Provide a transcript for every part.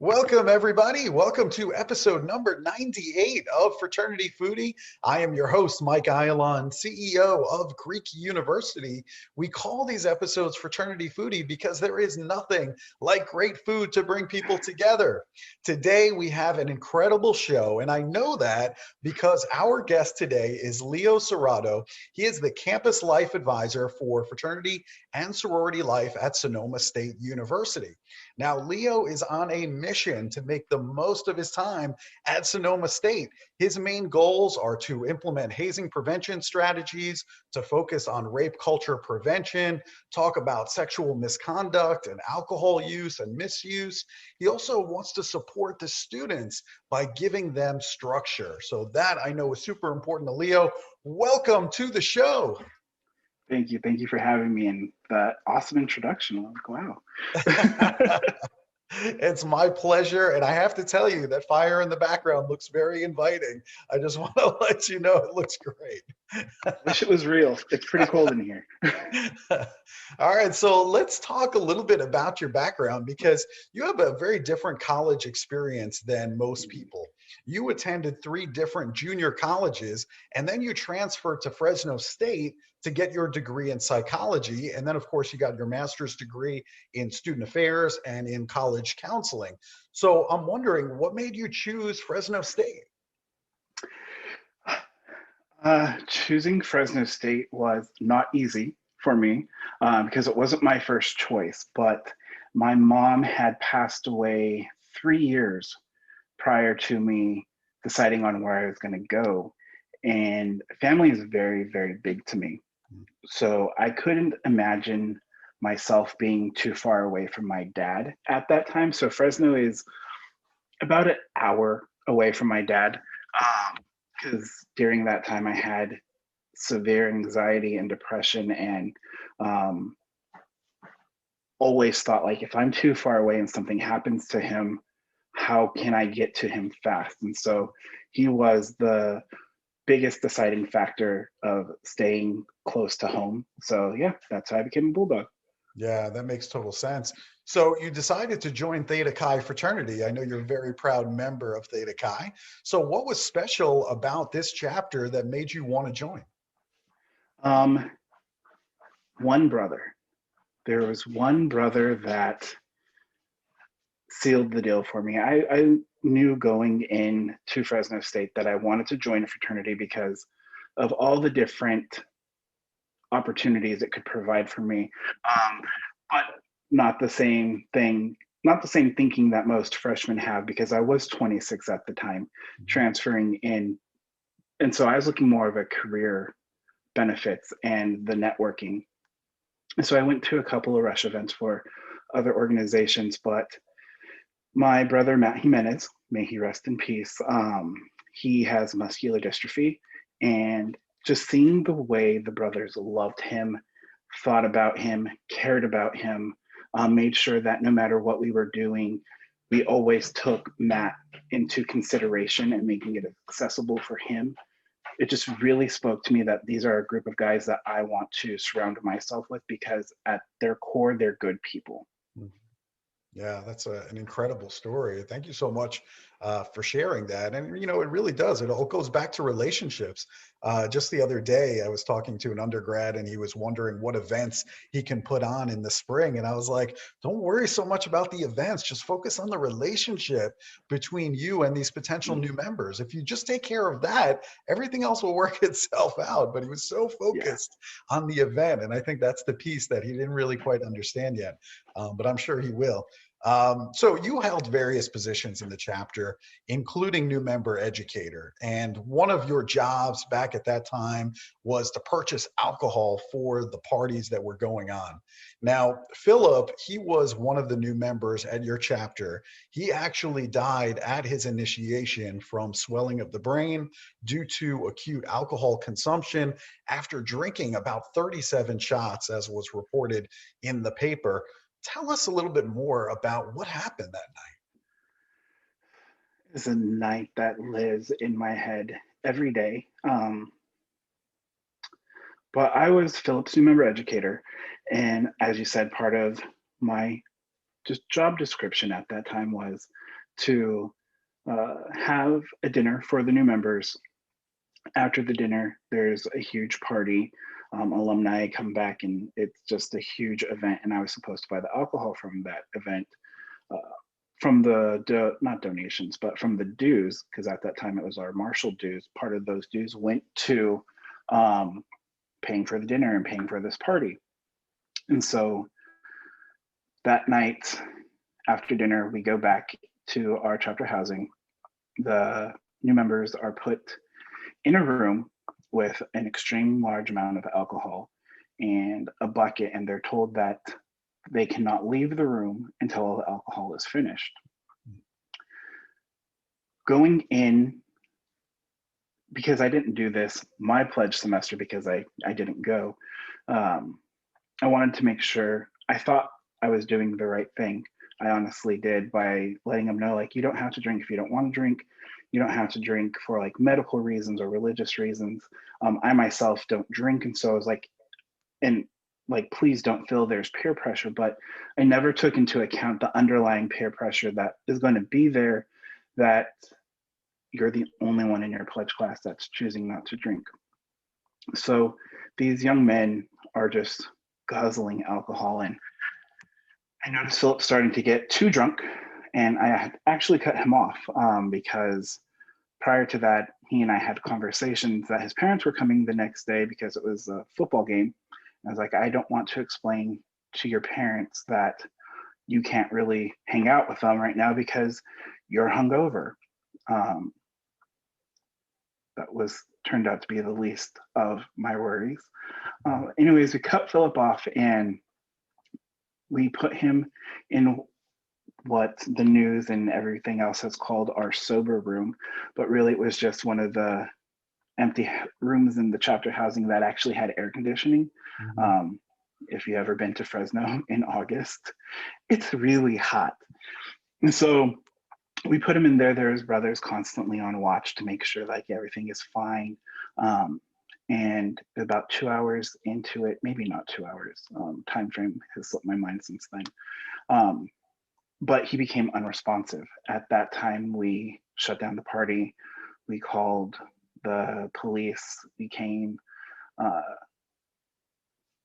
Welcome, everybody. Welcome to episode number 98 of Fraternity Foodie. I am your host, Mike Ayalon, CEO of Greek University. We call these episodes Fraternity Foodie because there is nothing like great food to bring people together. Today, we have an incredible show, and I know that because our guest today is Leo Serrato. He is the Campus Life Advisor for Fraternity and Sorority Life at Sonoma State University. Now, Leo is on a mission to make the most of his time at Sonoma State. His main goals are to implement hazing prevention strategies, to focus on rape culture prevention, talk about sexual misconduct and alcohol use and misuse. He also wants to support the students by giving them structure. So that I know is super important to Leo. Welcome to the show. Thank you. Thank you for having me and that awesome introduction. Like, wow. It's my pleasure. And I have to tell you that fire in the background looks very inviting. I just want to let you know it looks great. Wish it was real. It's pretty cold in here. All right. So let's talk a little bit about your background because you have a very different college experience than most people. You attended 3 different junior colleges, and then you transferred to Fresno State to get your degree in psychology. And then, of course, you got your master's degree in student affairs and in college counseling. So I'm wondering, what made you choose Fresno State? Choosing Fresno State was not easy for me because it wasn't my first choice, but my mom had passed away 3 years prior to me deciding on where I was going to go. And family is very, very big to me. So I couldn't imagine myself being too far away from my dad at that time. So Fresno is about an hour away from my dad because during that time I had severe anxiety and depression and always thought like if I'm too far away and something happens to him, how can I get to him fast? And so he was the biggest deciding factor of staying close to home. So yeah, that's how I became a Bulldog. Yeah, that makes total sense. So you decided to join Theta Chi Fraternity. I know you're a very proud member of Theta Chi. So what was special about this chapter that made you want to join? One brother. There was one brother that sealed the deal for me. I knew going in to Fresno State that I wanted to join a fraternity because of all the different opportunities it could provide for me, but not the same thing, not the same thinking that most freshmen have because I was 26 at the time transferring in. And so I was looking more of a career benefits and the networking. And so I went to a couple of rush events for other organizations, but my brother, Matt Jimenez, may he rest in peace, he has muscular dystrophy. And just seeing the way the brothers loved him, thought about him, cared about him, made sure that no matter what we were doing, we always took Matt into consideration and making it accessible for him. It just really spoke to me that these are a group of guys that I want to surround myself with because at their core, they're good people. Yeah, that's an incredible story. Thank you so much for sharing that. And, you know, it really does. It all goes back to relationships. Just the other day, I was talking to an undergrad and he was wondering what events he can put on in the spring. And I was like, don't worry so much about the events. Just focus on the relationship between you and these potential new members. If you just take care of that, everything else will work itself out. But he was so focused on the event. And I think that's the piece that he didn't really quite understand yet. But I'm sure he will. So you held various positions in the chapter, including new member educator. And one of your jobs back at that time was to purchase alcohol for the parties that were going on. Now, Philip, he was one of the new members at your chapter. He actually died at his initiation from swelling of the brain due to acute alcohol consumption after drinking about 37 shots, as was reported in the paper. Tell us a little bit more about what happened that night. is a night that lives in my head every day. But I was Philip's new member educator. And as you said, part of my just job description at that time was to have a dinner for the new members. After the dinner, there's a huge party. Alumni come back and it's just a huge event. And I was supposed to buy the alcohol from that event, uh, from the, not donations, but from the dues, because at that time it was our Marshall dues. Part of those dues went to paying for the dinner and paying for this party. And so that night after dinner, we go back to our chapter housing. The new members are put in a room with an extreme large amount of alcohol and a bucket, and they're told that they cannot leave the room until all the alcohol is finished. Going in, because I didn't do this my pledge semester because I didn't go, I wanted to make sure, I thought I was doing the right thing. I honestly did, by letting them know, like, you don't have to drink if you don't want to drink. You don't have to drink for like medical reasons or religious reasons. I myself don't drink. And so I was like, and like, please don't feel there's peer pressure, but I never took into account the underlying peer pressure that is going to be there, that you're the only one in your pledge class that's choosing not to drink. So these young men are just guzzling alcohol, and I noticed Philip starting to get too drunk, and I had actually cut him off because prior to that, he and I had conversations that his parents were coming the next day because it was a football game. I was like, I don't want to explain to your parents that you can't really hang out with them right now because you're hungover. That was turned out to be the least of my worries. Anyways, we cut Philip off and we put him in what the news and everything else has called our sober room, but really it was just one of the empty rooms in the chapter housing that actually had air conditioning. Mhm. If you ever been to Fresno in August, it's really hot. And so we put him in there. There's brothers constantly on watch to make sure like everything is fine. And about 2 hours into it, maybe not 2 hours, time frame has slipped my mind since then. But he became unresponsive. At that time, we shut down the party. We called the police. We came,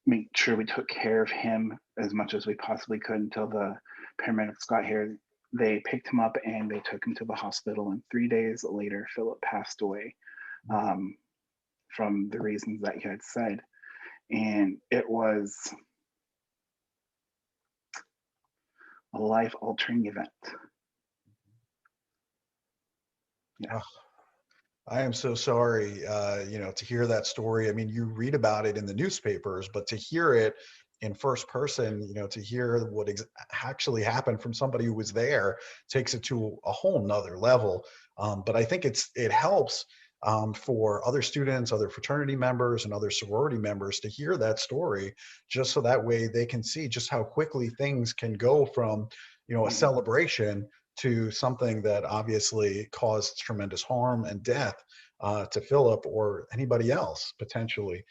make sure we took care of him as much as we possibly could until the paramedics got here. They picked him up and they took him to the hospital. And 3 days later, Philip passed away from the reasons that he had said. And it was a life-altering event. Yeah. Oh, I am so sorry, to hear that story. I mean, you read about it in the newspapers, but to hear it in first person, to hear what actually happened from somebody who was there takes it to a whole nother level. But I think it helps for other students, other fraternity members, and other sorority members to hear that story, just so that way they can see just how quickly things can go from, a Mhm. celebration to something that obviously caused tremendous harm and death to Philip or anybody else potentially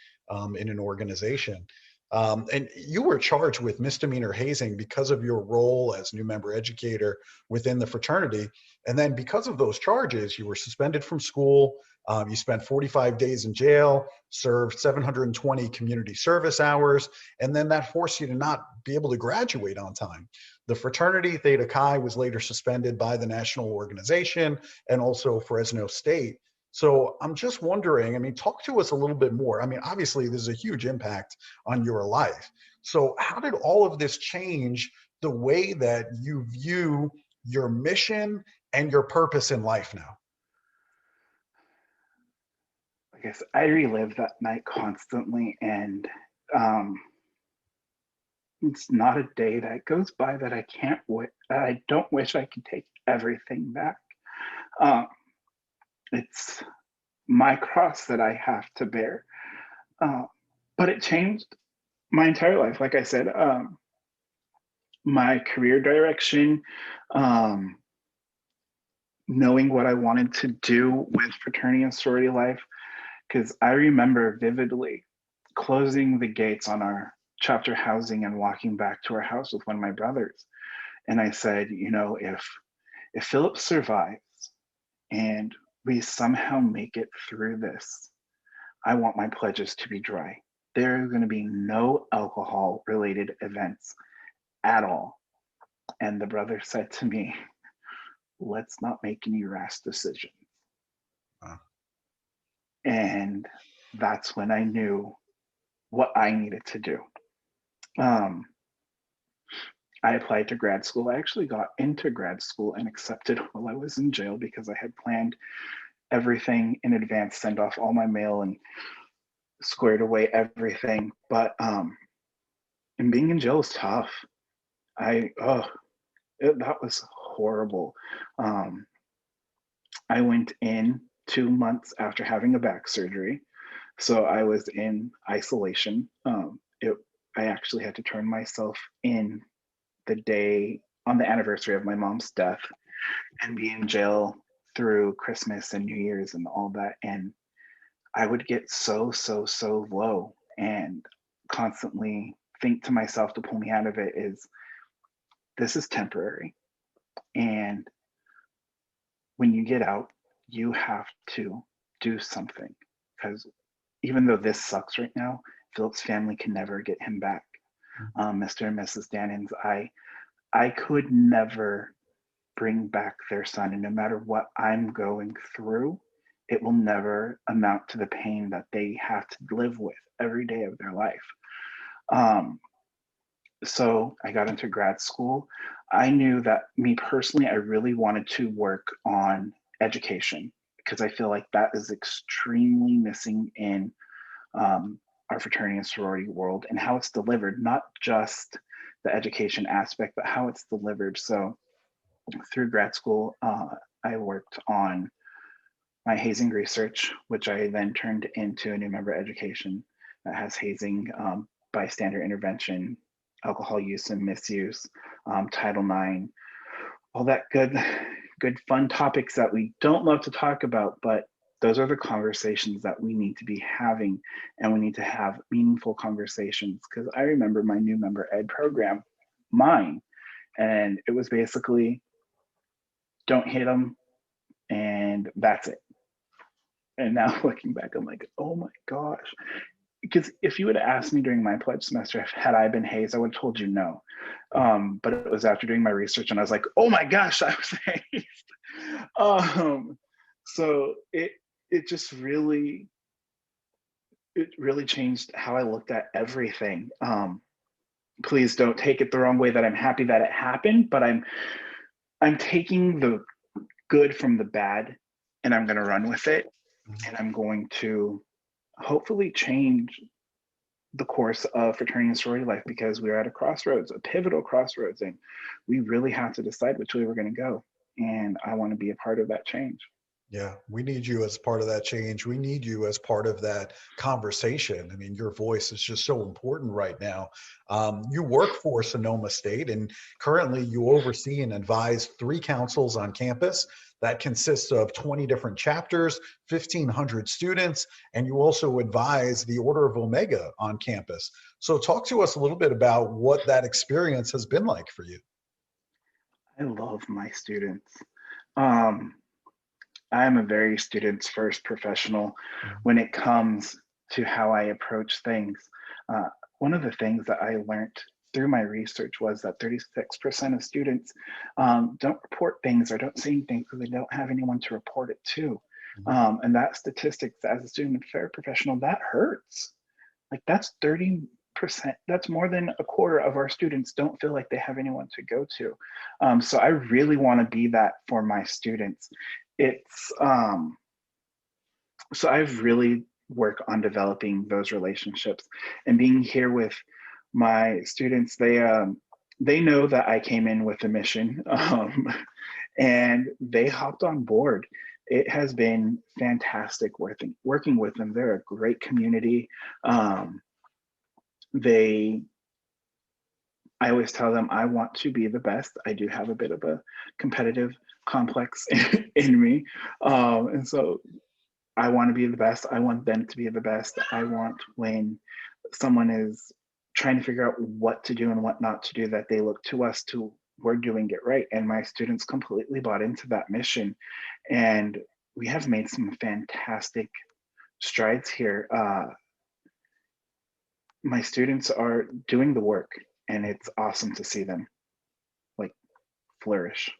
in an organization. And you were charged with misdemeanor hazing because of your role as new member educator within the fraternity. And then because of those charges, you were suspended from school. You spent 45 days in jail, served 720 community service hours, and then that forced you to not be able to graduate on time. The fraternity, Theta Chi, was later suspended by the national organization and also Fresno State. So I'm just wondering, I mean, talk to us a little bit more. I mean, obviously, this is a huge impact on your life. So how did all of this change the way that you view your mission and your purpose in life now? I guess I relive that night constantly, and um, it's not a day that goes by that I can't. I don't wish I could take everything back. Um, it's my cross that I have to bear, uh, but it changed my entire life. Like I said, my career direction, um, knowing what I wanted to do with fraternity and sorority life, because I remember vividly closing the gates on our chapter housing and walking back to our house with one of my brothers. And I said, you know, if Philip survives and we somehow make it through this, I want my pledges to be dry. There are going to be no alcohol related events at all. And the brother said to me, let's not make any rash decisions. Wow. And that's when I knew what I needed to do. I applied to grad school. I actually got into grad school and accepted while I was in jail because I had planned everything in advance, send off all my mail and squared away everything. But and being in jail is tough. That was horrible. I went in 2 months after having a back surgery. So I was in isolation. I actually had to turn myself in the day on the anniversary of my mom's death and be in jail through Christmas and New Year's and all that. And I would get so low and constantly think to myself to pull me out of it is, this is temporary. And when you get out, you have to do something, because even though this sucks right now, Philip's family can never get him back. Mr. and Mrs. Dhanens, I could never bring back their son. And no matter what I'm going through, it will never amount to the pain that they have to live with every day of their life. So I got into grad school. I knew that me personally, I really wanted to work on education because I feel like that is extremely missing in our fraternity and sorority world and how it's delivered, not just the education aspect, but how it's delivered. So through grad school, I worked on my hazing research, which I then turned into a new member education that has hazing, bystander intervention, alcohol use and misuse, Title IX, all that good fun topics that we don't love to talk about, but those are the conversations that we need to be having, and we need to have meaningful conversations. Because I remember my new member ed program, mine, and it was basically don't hit them, and that's it. And now looking back, I'm like, oh my gosh. Because if you would have asked me during my pledge semester, had I been hazed, I would have told you no. But it was after doing my research and I was like, oh my gosh, I was hazed. So it just really, it really changed how I looked at everything. Please don't take it the wrong way that I'm happy that it happened, but I'm taking the good from the bad and I'm going to run with it. And I'm going to hopefully change the course of fraternity and sorority life, because we're at a crossroads, a pivotal crossroads, and we really have to decide which way we're going to go. And I want to be a part of that change. Yeah, we need you as part of that change. We need you as part of that conversation. I mean, your voice is just so important right now. You work for Sonoma State, and currently you oversee and advise 3 councils on campus that consists of 20 different chapters, 1,500 students, and you also advise the Order of Omega on campus. So talk to us a little bit about what that experience has been like for you. I love my students. Um, I'm a very students first professional when it comes to how I approach things. One of the things that I learned through my research was that 36% of students don't report things or don't say anything because they don't have anyone to report it to. And that statistics, as a student fair professional, that hurts. Like that's 30%. That's more than a quarter of our students don't feel like they have anyone to go to. So I really want to be that for my students. It's so I've really worked on developing those relationships and being here with my students. They know that I came in with a mission, and they hopped on board. It has been fantastic working with them. They're a great community. I always tell them I want to be the best. I do have a bit of a competitive complex in me. And so I want to be the best. I want them to be the best. I want when someone is trying to figure out what to do and what not to do, that they look to us to we're doing it right. And my students completely bought into that mission. And we have made some fantastic strides here. My students are doing the work, and it's awesome to see them like flourish.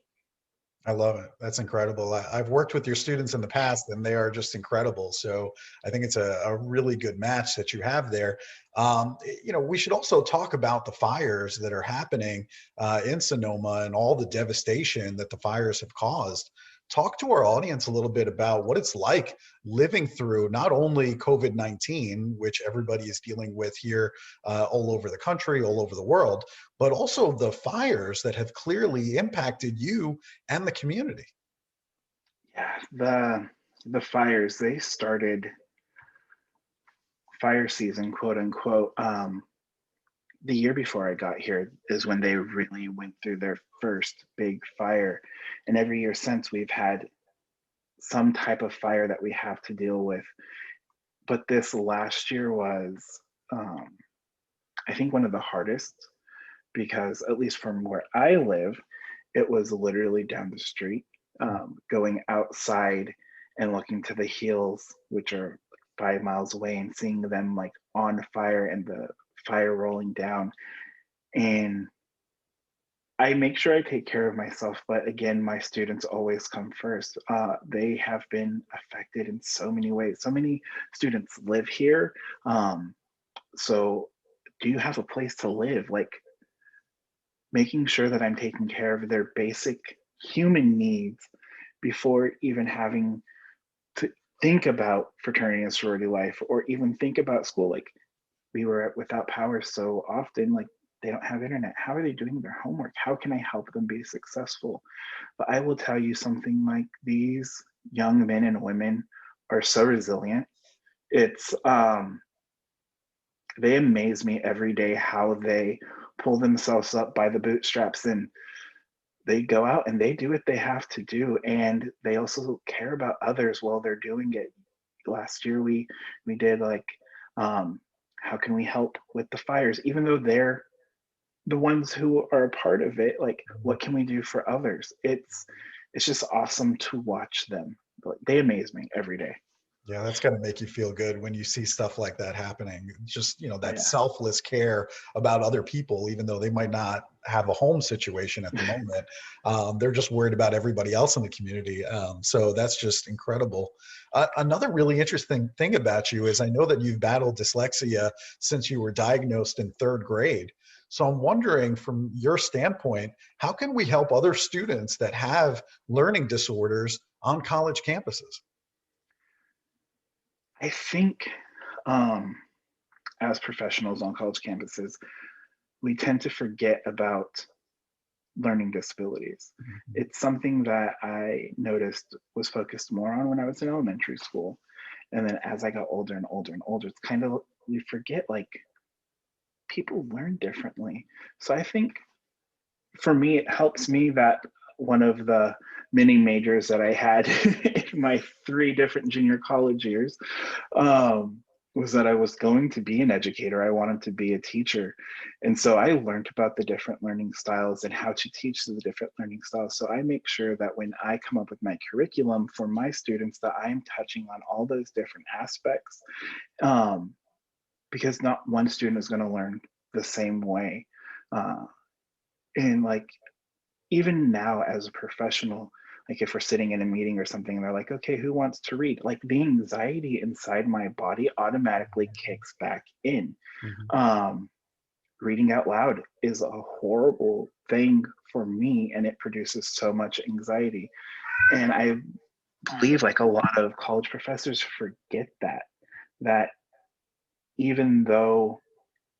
I love it. That's incredible. I've worked with your students in the past, and they are just incredible. So I think it's a really good match that you have there. We should also talk about the fires that are happening in Sonoma and all the devastation that the fires have caused. Talk to our audience a little bit about what it's like living through not only COVID-19, which everybody is dealing with here all over the country, all over the world, but also the fires that have clearly impacted you and the community. Yeah, the fires, they started fire season, quote unquote. The year before I got here is when they really went through their first big fire. And every year since, we've had some type of fire that we have to deal with. But this last year was, um, I think, one of the hardest, because at least from where I live, it was literally down the street. Going outside and looking to the hills, which are 5 miles away, and seeing them like on fire and the fire rolling down. And I make sure I take care of myself, but again, my students always come first. They have been affected in so many ways. So many students live here. So do you have a place to live? Like, making sure that I'm taking care of their basic human needs before even having to think about fraternity and sorority life, or even think about school. Like, we were without power so often, like, they don't have internet. How are they doing their homework? How can I help them be successful? But I will tell you something, like, these young men and women are so resilient. It's they amaze me every day how they pull themselves up by the bootstraps, and they go out and they do what they have to do, and they also care about others while they're doing it. Last year we did like, um how can we help with the fires, even though they're the ones who are a part of it. Like, what can we do for others? It's just awesome to watch them. Like, they amaze me every day. Yeah, that's got to make you feel good when you see stuff like that happening. Just, Oh that yeah. selfless care about other people, even though they might not have a home situation at the moment. They're just worried about everybody else in the community. So that's just incredible. Another really interesting thing about you is I know that you've battled dyslexia since you were diagnosed in third grade. So I'm wondering, from your standpoint, how can we help other students that have learning disorders on college campuses? I think, um as professionals on college campuses, we tend to forget about learning disabilities. Mhm. It's something that I noticed was focused more on when I was in elementary school. And then as I got older and older and older, it's kind of, we forget, like, people learn differently. So I think for me, it helps me that one of the many majors that I had in my three different junior college years, um, was that I was going to be an educator. I wanted to be a teacher. And so I learned about the different learning styles and how to teach the different learning styles. So I make sure that when I come up with my curriculum for my students, that I'm touching on all those different aspects, um, because not one student is going to learn the same way. Uh, and like, even now as a professional, like, if we're sitting in a meeting or something and they're like, okay, who wants to read? Like, the anxiety inside my body automatically kicks back in. Mhm. Um, Reading out loud is a horrible thing for me, and it produces so much anxiety. And I believe, like, a lot of college professors forget that even though,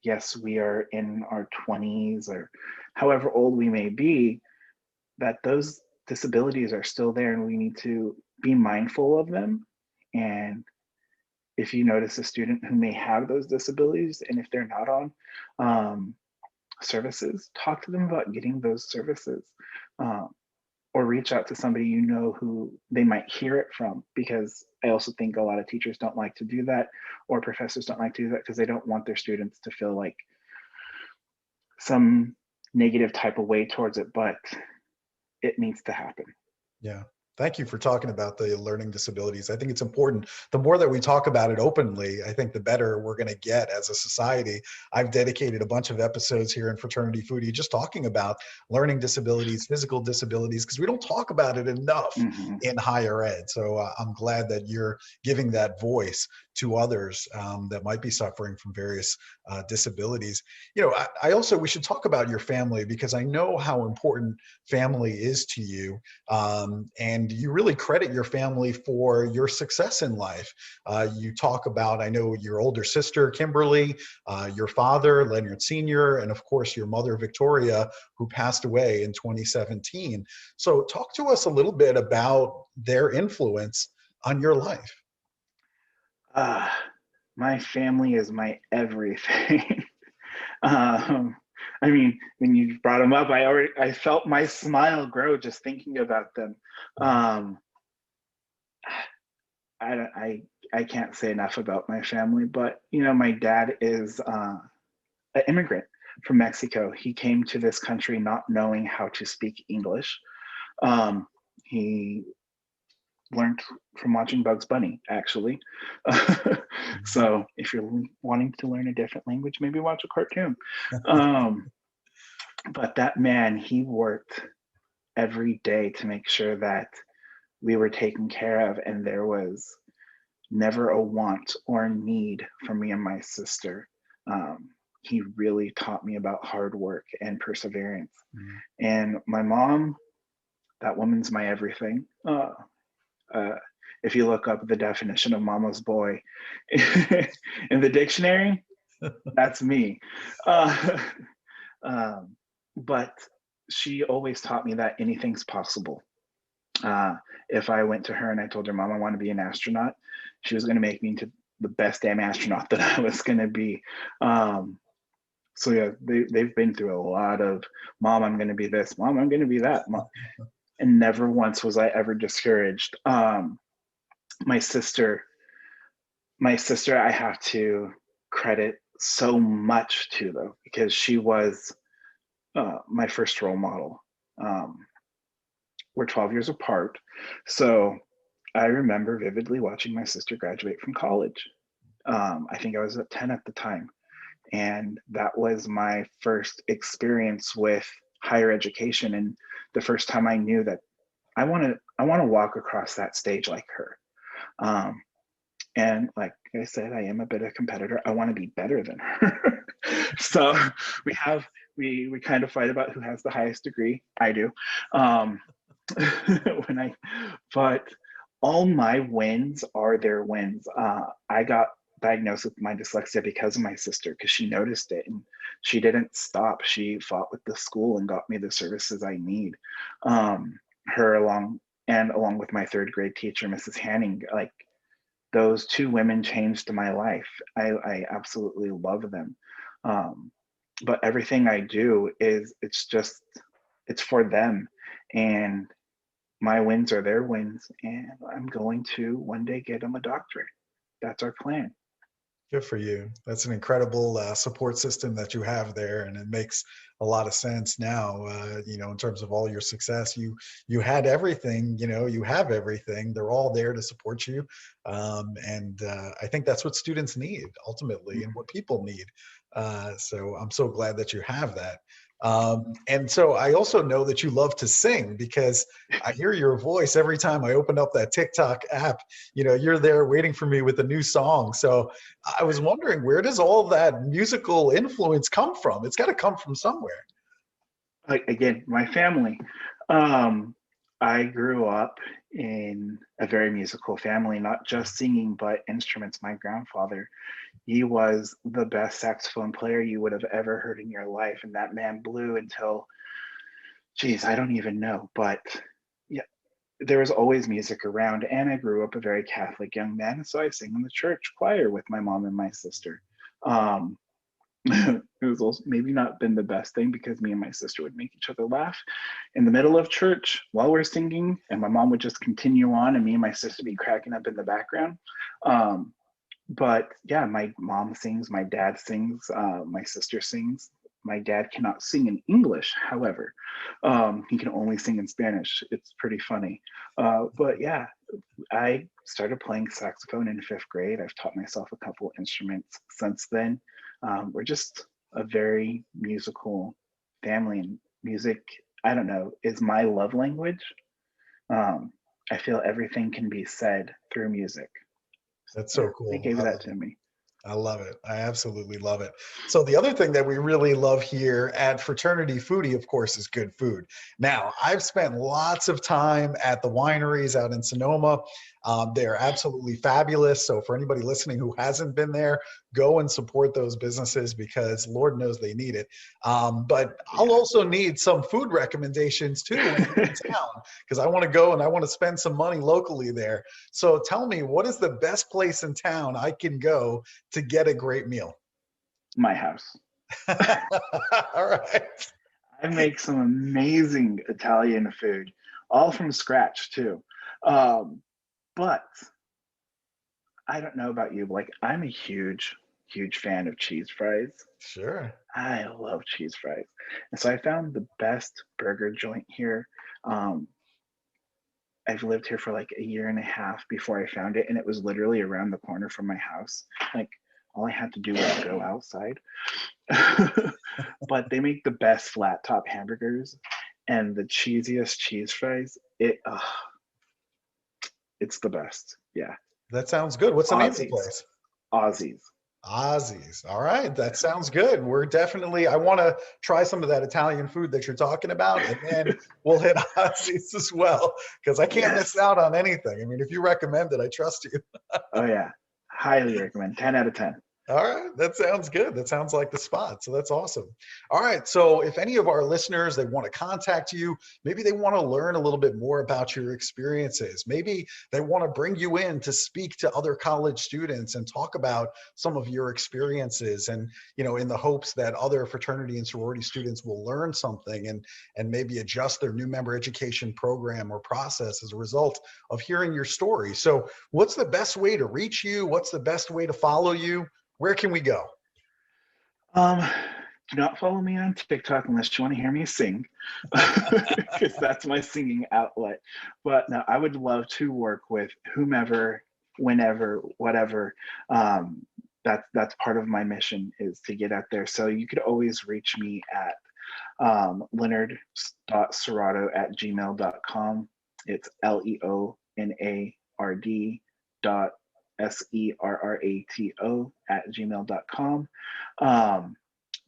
yes, we are in our 20s or however old we may be, that those disabilities are still there, and we need to be mindful of them. And if you notice a student who may have those disabilities, and if they're not on um, services, talk to them about getting those services. Um, or reach out to somebody you know who they might hear it from, because I also think a lot of teachers don't like to do that, or professors don't like to do that because they don't want their students to feel like some negative type of way towards it, but it needs to happen. Yeah. Thank you for talking about the learning disabilities. I think it's important. The more that we talk about it openly, I think the better we're going to get as a society. I've dedicated a bunch of episodes here in Fraternity Foodie just talking about learning disabilities, physical disabilities, because we don't talk about it enough Mm-hmm. in higher ed. So I'm glad that you're giving that voice to others that might be suffering from various disabilities. You know, I also, we should talk about your family, because I know how important family is to you. And you really credit your family for your success in life. You talk about, I know, your older sister, Kimberly, your father, Leonard Sr., and of course, your mother, Victoria, who passed away in 2017. So talk to us a little bit about their influence on your life. Uh, my family is my everything. um, I mean, when you brought them up, I felt my smile grow just thinking about them. Um, I can't say enough about my family, but you know, my dad is an immigrant from Mexico. He came to this country not knowing how to speak English. He learned from watching Bugs Bunny, actually. So if you're wanting to learn a different language, maybe watch a cartoon. Um, but that man, he worked every day to make sure that we were taken care of, and there was never a want or a need for me and my sister. Um, he really taught me about hard work and perseverance. Mhm. And my mom, that woman's my everything. Uh, if you look up the definition of mama's boy in the dictionary, that's me. Uh, um, but she always taught me that anything's possible. Uh, if I went to her and I told her, Mom, I want to be an astronaut, she was going to make me into the best damn astronaut that I was going to be. Um, so yeah, they've been through a lot of, Mom, I'm going to be this, Mom, I'm going to be that. Mom. And never once was I ever discouraged. My sister, I have to credit so much to, though, because she was my first role model. Um, we're 12 years apart. So I remember vividly watching my sister graduate from college. I think I was at 10 at the time. And that was my first experience with higher education. And the first time I knew that I want to walk across that stage like her. Um, and like I said, I am a bit of a competitor. I want to be better than her. So we kind of fight about who has the highest degree. I do. Um, when I, but all my wins are their wins. I got diagnosed with my dyslexia because of my sister, because she noticed it and she didn't stop. She fought with the school and got me the services I need. Her along with my third grade teacher, Mrs. Hanning, like those two women changed my life. I absolutely love them. Um, but everything I do it's for them. And my wins are their wins, and I'm going to one day get them a doctorate. That's our plan. Good for you. That's an incredible support system that you have there, and it makes a lot of sense now. You know, in terms of all your success, you had everything. You know, you have everything. They're all there to support you, and I think that's what students need ultimately, and what people need. So I'm so glad that you have that. And so I also know that you love to sing, because I hear your voice every time I open up that TikTok app. You know, you're there waiting for me with a new song. So I was wondering, where does all that musical influence come from? It's got to come from somewhere. Again, my family. Um, I grew up in a very musical family, not just singing, but instruments. My grandfather, he was the best saxophone player you would have ever heard in your life. And that man blew until, geez, I don't even know. But yeah, there was always music around. And I grew up a very Catholic young man. So I sing in the church choir with my mom and my sister. Um, It was also maybe not been the best thing because me and my sister would make each other laugh in the middle of church while we're singing, and my mom would just continue on, and me and my sister would be cracking up in the background. Um, but yeah, my mom sings, my dad sings, my sister sings. My dad cannot sing in English, however, he can only sing in Spanish. It's pretty funny. But yeah, I started playing saxophone in 5th grade. I've taught myself a couple instruments since then. We're just a very musical family, and music, I don't know, is my love language. Um, I feel everything can be said through music. That's Yeah, so they cool. gave that to me. I love it. I absolutely love it. So the other thing that we really love here at Fraternity Foodie, of course, is good food. Now, I've spent lots of time at the wineries out in Sonoma. They're absolutely fabulous. So for anybody listening who hasn't been there, go and support those businesses because Lord knows they need it. But I'll Yeah. also need some food recommendations too when I'm in town because I want to go and I want to spend some money locally there. So tell me, what is the best place in town I can go to get a great meal? My house. All right. I make some amazing Italian food, all from scratch too. Um, but I don't know about you, but like I'm a huge fan of cheese fries. Sure. I love cheese fries. And so I found the best burger joint here. Um, I've lived here for like a year and a half before I found it, and it was literally around the corner from my house. Like all I had to do was go outside. But they make the best flat top hamburgers and the cheesiest cheese fries. It's the best. Yeah. That sounds good. What's the name of the Aussies. place? Aussies. Ozzy's. All right. That Yeah. sounds good. We're definitely, I want to try some of that Italian food that you're talking about, and then we'll hit Ozzy's as well because I can't miss Yes. out on anything. I mean, if you recommend it, I trust you. Oh yeah. Highly recommend. 10 out of 10. All right, that sounds good. That sounds like the spot. So that's awesome. All right, so if any of our listeners they want to contact you, maybe they want to learn a little bit more about your experiences. Maybe they want to bring you in to speak to other college students and talk about some of your experiences and, in the hopes that other fraternity and sorority students will learn something and maybe adjust their new member education program or process as a result of hearing your story. So, what's the best way to reach you? What's the best way to follow you? Where can we go? Um, do not follow me on TikTok unless you want to hear me sing, because that's my singing outlet. But no, I would love to work with whomever, whenever, whatever. That's part of my mission is to get out there. So you could always reach me at leonard.serrato@gmail.com. It's LEONARD dot SERRATO@gmail.com.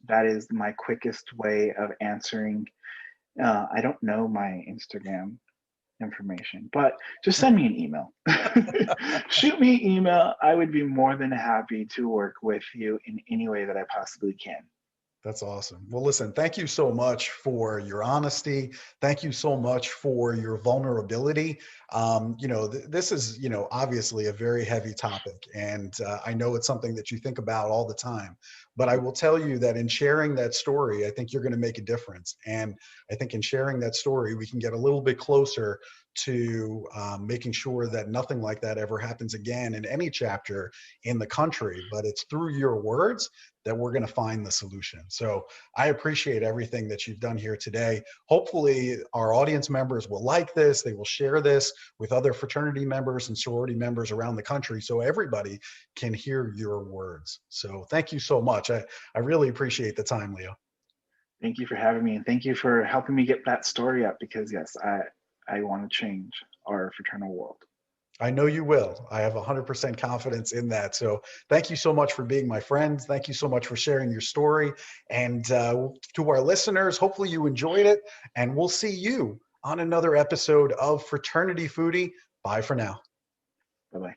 That is my quickest way of answering. I don't know my Instagram information, but just send me an email. Shoot me an email. I would be more than happy to work with you in any way that I possibly can. That's awesome. Well, listen, thank you so much for your honesty. Thank you so much for your vulnerability. This is, obviously a very heavy topic, and I know it's something that you think about all the time. But I will tell you that in sharing that story, I think you're going to make a difference. And I think in sharing that story, we can get a little bit closer to making sure that nothing like that ever happens again in any chapter in the country. But it's through your words that we're going to find the solution. So I appreciate everything that you've done here today. Hopefully our audience members will like this. They will share this with other fraternity members and sorority members around the country so everybody can hear your words. So thank you so much. I really appreciate the time, Leo. Thank you for having me, and thank you for helping me get that story up because yes, I want to change our fraternal world. I know you will. I have 100% confidence in that. So thank you so much for being my friend. Thank you so much for sharing your story. And to our listeners, hopefully you enjoyed it. And we'll see you on another episode of Fraternity Foodie. Bye for now. Bye bye.